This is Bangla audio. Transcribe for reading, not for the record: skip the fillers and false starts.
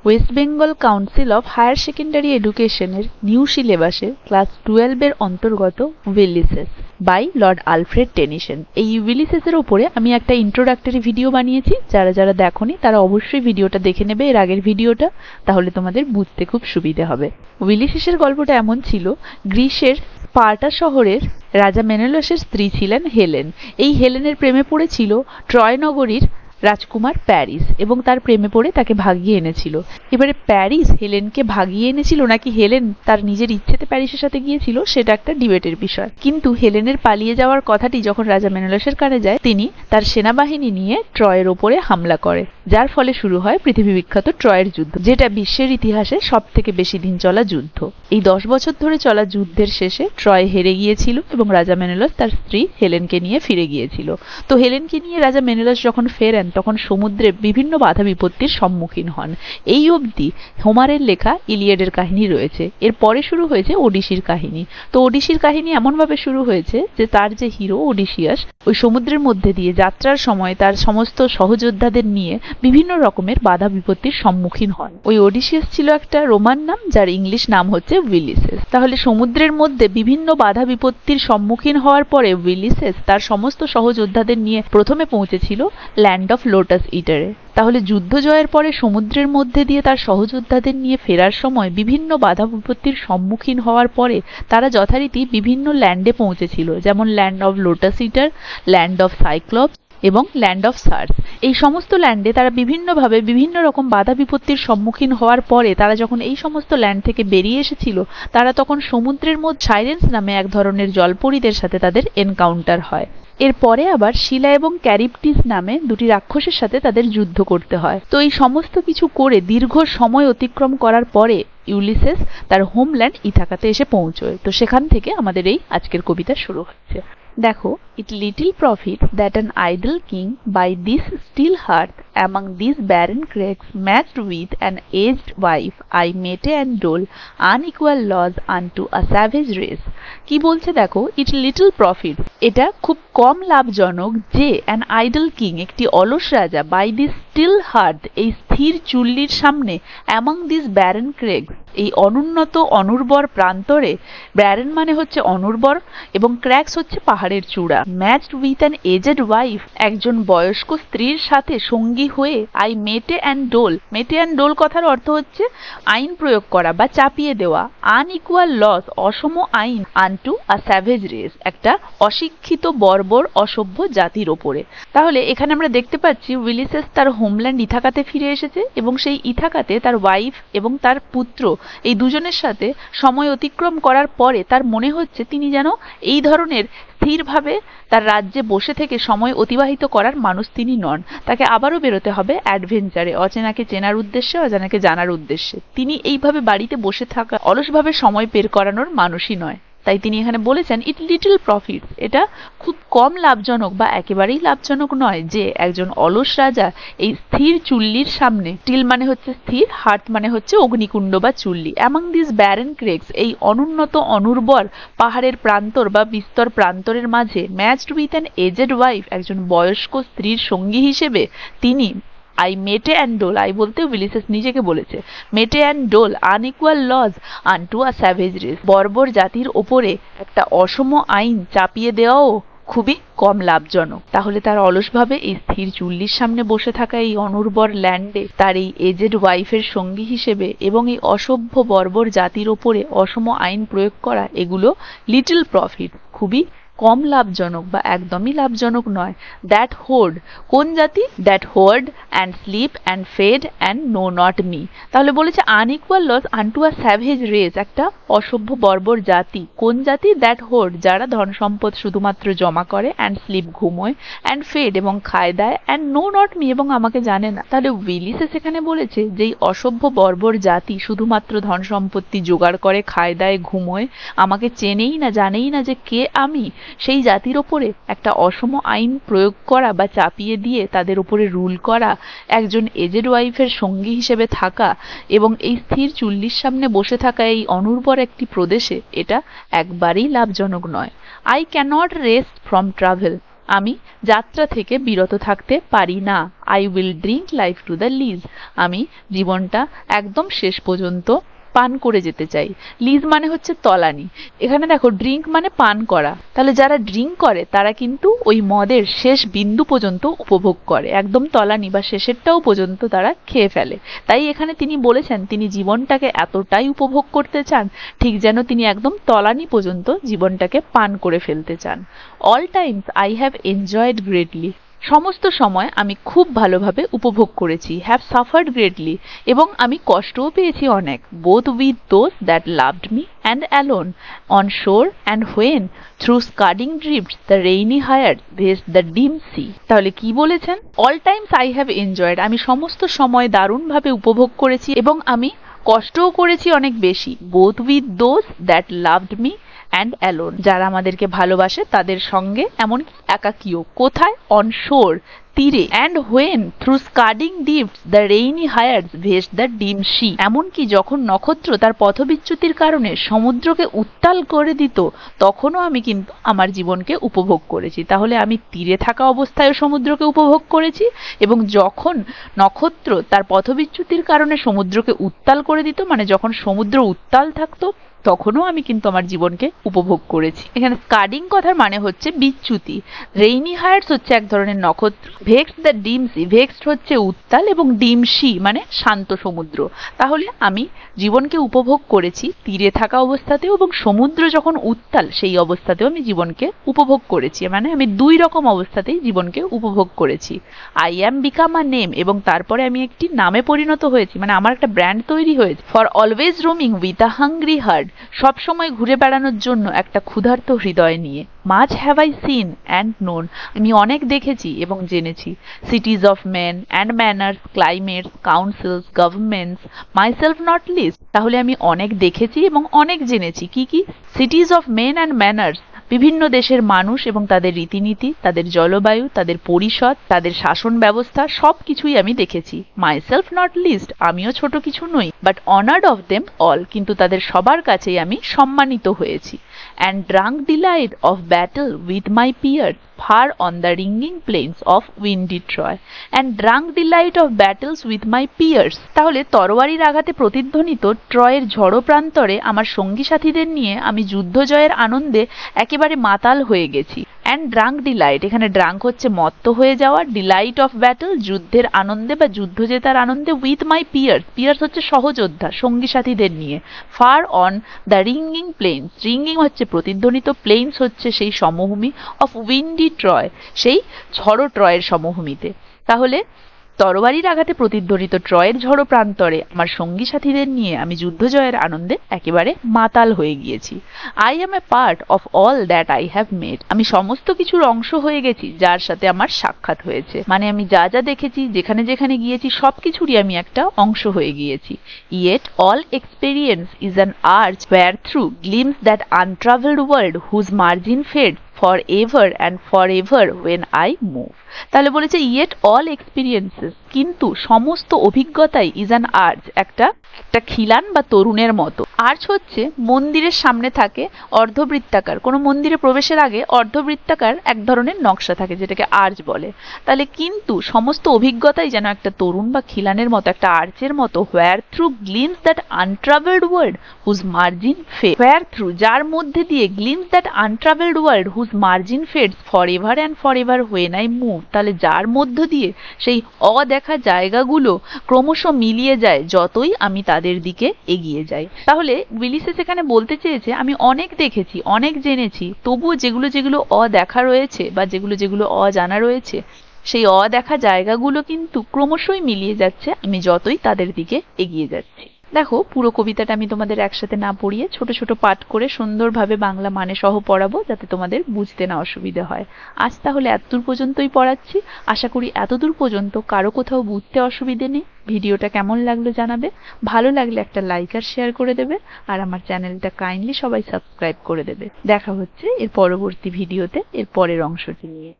West Bengal council of higher secondary এডুকেশনের নিউ সিলেবাসে ক্লাস 12 এর অন্তর্গত Ulysses by lord Alfred Tennyson. এই উইলিসেসের উপরে আমি একটা ইন্ট্রোডাক্টরি ভিডিও বানিয়েছি, যারা যারা দেখোনি তারা অবশ্যই ভিডিওটা দেখে নেবে, এর আগের ভিডিওটা, তাহলে তোমাদের বুঝতে খুব সুবিধে হবে। উইলিসেসের গল্পটা এমন ছিল, গ্রিসের স্পার্টা শহরের রাজা মেনেলসের স্ত্রী ছিলেন হেলেন। এই হেলেনের প্রেমে পড়েছিল ট্রয় নগরীর রাজকুমার প্যারিস এবং তার প্রেমে পড়ে তাকে ভাগিয়ে এনেছিল। এবারে প্যারিস হেলেনকে ভাগিয়ে এনেছিল নাকি হেলেন তার নিজের ইচ্ছেতে প্যারিসের সাথে গিয়েছিল, সেটা একটা ডিবেটের বিষয়। কিন্তু হেলেনের পালিয়ে যাওয়ার কথাটি যখন রাজা মেনেলসের কানে যায়, তিনি তার সেনাবাহিনী নিয়ে ট্রয়ের ওপরে হামলা করে, যার ফলে শুরু হয় পৃথিবী বিখ্যাত ট্রয়ের যুদ্ধ, যেটা বিশ্বের ইতিহাসে সব থেকে বেশি দিন চলা যুদ্ধ। এই 10 বছর ধরে চলা যুদ্ধের শেষে ট্রয় হেরে গিয়েছিল এবং রাজা মেনেলস তার স্ত্রী হেলেনকে নিয়ে ফিরে গিয়েছিল। তো হেলেনকে নিয়ে রাজা মেনেলস যখন ফেরেন, তখন সমুদ্রে বিভিন্ন বাধা বিপত্তির সম্মুখীন হন। এই অবধি হোমারের লেখা ইলিয়াডের কাহিনী রয়েছে। এর পরে শুরু হয়েছে ওডিসির কাহিনী। তো ওডিসির কাহিনী এমনভাবে শুরু হয়েছে যে তার যে হিরো ওডিসিয়াস ওই সমুদ্রের মধ্যে দিয়ে যাত্রার সময় তার সমস্ত সহযোদ্ধাদের নিয়ে বিভিন্ন রকমের বাধা বিপত্তির সম্মুখীন হন। ওই ওডিসিয়াস ছিল একটা রোমান নাম, যার ইংলিশ নাম হচ্ছে উইলিসেস। তাহলে সমুদ্রের মধ্যে বিভিন্ন বাধা বিপত্তির সম্মুখীন হওয়ার পরে উইলিসেস তার সমস্ত সহযোদ্ধাদের নিয়ে প্রথমে পৌঁছেছিল ল্যান্ড অফ লোটাস ইটারে। তাহলে যুদ্ধ জয়ের পরে সমুদ্রের মধ্যে দিয়ে তার সহযোদ্ধাদের নিয়ে ফেরার সময় বিভিন্ন বাধা বিপত্তির সম্মুখীন হওয়ার পরে তারা যথারীতি বিভিন্ন ল্যান্ডে পৌঁছেছিল, যেমন land of lotus eater, land of Cyclops এবং ল্যান্ড অফ সার্স। এই সমস্ত ল্যান্ডে তারা বিভিন্নভাবে বিভিন্ন রকম বাধা বিপত্তির সম্মুখীন হওয়ার পরে তারা যখন এই সমস্ত ল্যান্ড থেকে বেরিয়ে এসেছিল, তারা তখন সমুদ্রের মধ্যে সাইরেন্স নামে এক ধরনের জলপরীদের সাথে তাদের এনকাউন্টার হয়। এরপরে আবার শিলা এবং ক্যারিপটিস নামে দুটি রাক্ষসের সাথে তাদের যুদ্ধ করতে হয়। তো এই সমস্ত কিছু করে দীর্ঘ সময় অতিক্রম করার পরে ইউলিসেস তার হোমল্যান্ড ইথাকাতে এসে পৌঁছয়। তো সেখান থেকে আমাদের এই আজকের কবিতা শুরু হচ্ছে। দেখো, it little profit that an idle king by this still hearth among these barren crags matched with an aged wife I mete and dole unequal laws unto a savage race। কি বলছে দেখো, it little profit, এটা খুব কম লাভজনক যে an idle king, একটি অলস রাজা, by this still hearth, এই স্থির চুল্লির সামনে, among these barren crags, এই অনুন্নত অনুর্বর প্রান্তরে, ব্যারেন মানে হচ্ছে অনুর্বর এবং ক্র্যাক্স হচ্ছে পাহাড়ের চূড়া, matched with an aged wife, একজন বয়স্ক স্ত্রীর সাথে সঙ্গী হয়ে, আই মেটে অ্যান্ড ডোল, মেটে অ্যান্ড ডোল কথার অর্থ হচ্ছে আইন প্রয়োগ করা বা চাপিয়ে দেওয়া, আনইকুয়াল লস, অসম আইন, আনটু আ স্যাভেজ রেস, একটা অশিক্ষিত বর্বর অসভ্য জাতির ওপরে। তাহলে এখানে আমরা দেখতে পাচ্ছি উইলিসেস তার হোমল্যান্ড ইথাকাতে ফিরে এসেছে এবং সেই ইথাকাতে তার ওয়াইফ এবং তার পুত্র, এই দুজনের সাথে সময় অতিক্রম করার পরে তার মনে হচ্ছে তিনি যেন এই ধরনের স্থিরভাবে তার রাজ্যে বসে থেকে সময় অতিবাহিত করার মানুষ তিনি নন। তাকে আবারও বেরোতে হবে অ্যাডভেঞ্চারে, অচেনাকে চেনার উদ্দেশ্যে, অজানাকে জানার উদ্দেশ্যে। তিনি এইভাবে বাড়িতে বসে থাকা অলসভাবে সময় বের করানোর মানুষই নয়। তাই তিনি এখানে বলেছেন ইট লিটল প্রফিট, এটা খুব কম লাভজনক বা একেবারেই লাভজনক নয় যে একজন অলস রাজা এই স্থির চুল্লির সামনে, স্টিল মানে হচ্ছে স্থির, হার্ট মানে হচ্ছে অগ্নিকুণ্ড বা চুল্লি, অ্যামং দিস ব্যারেন ক্রেগস, এই অনুন্নত অনুর্বর পাহাড়ের প্রান্তর বা বিস্তর প্রান্তরের মাঝে, matched with an aged wife, একজন বয়স্ক স্ত্রীর সঙ্গী হিসেবে তিনি, আই মেটে অ্যান্ড ডোল, আই বলতে উইলিসেস নিজেকে বলেছে, mete and dole unequal laws unto a savage race, বর্বর জাতির ওপরে একটা অসম আইন চাপিয়ে দেওয়াও খুবই কম লাভজনক। তাহলে তার অলসভাবে এই স্থির চুল্লির সামনে বসে থাকা এই অনুর্বর ল্যান্ডে তার এই এজেড ওয়াইফের সঙ্গী হিসেবে এবং এই অসভ্য বর্বর জাতির ওপরে অসম আইন প্রয়োগ করা, এগুলো লিটল প্রফিট, খুবই কম লাভজনক বা একদমই লাভজনক নয়। দ্যাট হোর্ড, কোন জাতি? That hoard and sleep and feed and know not me. তাহলে বলেছে unequal laws unto a savage race, একটা অসভ্য বর্বর জাতি। কোন জাতি? দ্যাট হোর্ড, যারা ধন সম্পদ শুধুমাত্র জমা করে, অ্যান্ড স্লিপ ঘুমোয়, অ্যান্ড ফেড এবং খায় দায়, অ্যান্ড নো নট মি এবং আমাকে জানে না। তাহলে উইলিসেস এখানে বলেছে যে এই অসভ্য বর্বর জাতি শুধুমাত্র ধন সম্পত্তি জোগাড় করে, খায় দায়, ঘুমোয়, আমাকে চেনেই না, জানেই না যে কে আমি, সেই জাতির ওপরে একটা অসম আইন প্রয়োগ করা বা চাপিয়ে দিয়ে তাদের উপরে রুল করা, একজন এজেড ওয়াইফের সঙ্গী হিসেবে থাকা এবং এই স্থির চুল্লির সামনে বসে থাকা এই অনুর্বর একটি প্রদেশে, এটা একবারেই লাভজনক নয়। I cannot rest from travel, আমি যাত্রা থেকে বিরত থাকতে পারি না। I will drink life to the lees. আমি জীবনটা একদম শেষ পর্যন্ত পান করে যেতে চাই। লিজ মানে হচ্ছে তলানি। এখানে দেখো ড্রিঙ্ক মানে পান করা, তাহলে যারা ড্রিঙ্ক করে তারা কিন্তু ওই মদের শেষ বিন্দু পর্যন্ত উপভোগ করে, একদম তলানি বা শেষেরটাও পর্যন্ত তারা খেয়ে ফেলে। তাই এখানে তিনি বলেছেন তিনি জীবনটাকে এতটাই উপভোগ করতে চান ঠিক যেন তিনি একদম তলানি পর্যন্ত জীবনটাকে পান করে ফেলতে চান। All times I have enjoyed greatly. সমস্ত সময় আমি খুব ভালোভাবে উপভোগ করেছি। হ্যাভ সাফার্ড গ্রেটলি, এবং আমি কষ্টও পেয়েছি অনেক। Both with those that loved me and alone, on shore and when through scudding drifts the rainy Hyades vext the dim sea. তাহলে কি বলেছেন? All times I have enjoyed, আমি সমস্ত সময় দারুণভাবে উপভোগ করেছি এবং আমি কষ্টও করেছি অনেক বেশি। Both with those that loved me and alone, যারা আমাদেরকে ভালোবাসে তাদের সঙ্গে, এমনকি একাকীও। কোথায়? অন শোর, তীরে। And when through scudding dips the rainy Hyades vext the dim sea, এমনকি যখন নক্ষত্র তার পথবিচ্যুতির কারণে সমুদ্রকে উত্তাল করে দিত তখনও আমি কিন্তু আমার জীবনকে উপভোগ করেছি। তাহলে আমি তীরে থাকা অবস্থায়ও সমুদ্রকে উপভোগ করেছি, এবং যখন নক্ষত্র তার পথবিচ্যুতির কারণে সমুদ্রকে উত্তাল করে দিত, মানে যখন সমুদ্র উত্তাল থাকতো তখনও আমি কিন্তু আমার জীবনকে উপভোগ করেছি। এখানে স্কাডিং কথার মানে হচ্ছে বিচ্যুতি। রেইনি হায়ার্স হচ্ছে এক ধরনের নক্ষত্র। Vexed the dim C, vexed হচ্ছে উত্তাল, এবং ডিম সি মানে শান্ত সমুদ্র। তাহলে আমি জীবনকে উপভোগ করেছি তীরে থাকা অবস্থাতেও, এবং সমুদ্র যখন উত্তাল সেই অবস্থাতেও আমি জীবনকে উপভোগ করেছি। মানে আমি দুই রকম অবস্থাতেই জীবনকে উপভোগ করেছি। I am become a name, এবং তারপরে আমি একটি নামে পরিণত হয়েছি, মানে আমার একটা ব্র্যান্ড তৈরি হয়েছে। For always roaming with a hungry heart, সব সময় ঘুরে বেড়ানোর জন্য একটা ক্ষুধার্ত হৃদয় নিয়ে। Much have I seen and known, আমি অনেক দেখেছি এবং জেনেছি। Cities of men and manners, climates, councils, governments, myself not least. তাহলে আমি অনেক দেখেছি এবং অনেক জেনেছি। কি কি? Cities of men and manners, বিভিন্ন দেশের মানুষ এবং তাদের রীতিনীতি, তাদের জলবায়ু, তাদের পরিষদ, তাদের শাসন ব্যবস্থা, সবকিছুই আমি দেখেছি। মাইসেলফ নট লিস্ট, আমিও ছোট কিছু নই। But honoured of them all, কিন্তু তাদের সবার কাছেই আমি সম্মানিত হয়েছি। And drunk delight of battle with my peers far on the ringing plains of windy Troy. And drunk delight of battles with my peers, তাহলে তরবারির আঘাতে প্রতিধ্বনিত ট্রয়ের ঝড়ো প্রান্তরে আমার সঙ্গী সাথীদের নিয়ে আমি যুদ্ধ জয়ের আনন্দে একেবারে মাতাল হয়ে গেছি। অ্যান্ড ড্রাঙ্ক ডিলাইট, এখানে ড্রাঙ্ক হচ্ছে মত্ত হয়ে যাওয়া, ডিলাইট অফ ব্যাটল যুদ্ধের আনন্দে বা যুদ্ধ জেতার আনন্দে, উইথ মাই পিয়ার্স, পিয়ার্স হচ্ছে সহযোদ্ধা, সঙ্গী সাথীদের নিয়ে। Far on the ringing plains, ringing হচ্ছে প্রতিধ্বনিত, প্লেন্স হচ্ছে সেই সমভূমি, অফ উইন্ডি ট্রয় সেই ঝড়ো ট্রয়ের সমভূমিতে। তাহলে তরবারির আঘাতে প্রতিধ্বনিত ট্রয়ের ঝড়ো প্রান্তরে আমার সঙ্গী সাথীদের নিয়ে আমি যুদ্ধ জয়ের আনন্দে একেবারে মাতাল হয়ে গিয়েছি। I am A part of all that I have made, আমি সমস্ত কিছুর অংশ হয়ে গেছি যার সাথে আমার সাক্ষাৎ হয়েছে। মানে আমি যা যা দেখেছি, যেখানে যেখানে গিয়েছি, সবকিছুরই আমি একটা অংশ হয়ে গিয়েছি। Yet all experience is an arch where through gleams that untravelled world whose margin fade for ever and for ever when I move. তাহলে বলেছে ইয়েট অল এক্সপিরিয়েন্সেস, কিন্তু সমস্ত অভিজ্ঞতাই ইজ অ্যান আর্চ, একটা খিলান বা তরুণের মতো। আর্চ হচ্ছে মন্দিরের সামনে থাকে অর্ধবৃত্তাকার, কোনো মন্দিরে প্রবেশের আগে অর্ধবৃত্তাকার এক ধরনের নকশা থাকে যেটাকে আর্চ বলে। তাহলে কিন্তু সমস্ত অভিজ্ঞতাই যেন একটা তরুণ বা খিলানের মতো, একটা আর্চের মতো। Where through gleams that untravelled world whose margin fade, where through যার মধ্যে দিয়ে, gleams that untravelled world whose margin fades for ever and for ever when I move, তাহলে যার মধ্য দিয়ে সেই অদেখা জায়গাগুলো ক্রমশ মিলিয়ে যায় যতই আমি তাদের দিকে এগিয়ে যাই। তাহলে উইলিসেস এখানে বলতে চেয়েছে আমি অনেক দেখেছি, অনেক জেনেছি, তবুও যেগুলো যেগুলো অদেখা রয়েছে বা যেগুলো যেগুলো অজানা রয়েছে সেই অদেখা জায়গাগুলো কিন্তু ক্রমশই মিলিয়ে যাচ্ছে আমি যতই তাদের দিকে এগিয়ে যাচ্ছি। দেখো পুরো কবিতাটা আমি তোমাদের একসাথে না পড়িয়ে ছোট ছোট পাঠ করে সুন্দরভাবে বাংলা মানে সহ পড়াবো যাতে তোমাদের বুঝতে না অসুবিধা হয়। আজ তাহলে এতদূর পর্যন্তই পড়াচ্ছি। আশা করি এতদূর পর্যন্ত কারো কোথাও বুঝতে অসুবিধে নেই। ভিডিওটা কেমন লাগলো জানাবে, ভালো লাগলে একটা লাইক আর শেয়ার করে দেবে, আর আমার চ্যানেলটা কাইন্ডলি সবাই সাবস্ক্রাইব করে দেবে। দেখা হচ্ছে এর পরবর্তী ভিডিওতে এর পরের অংশটি নিয়ে।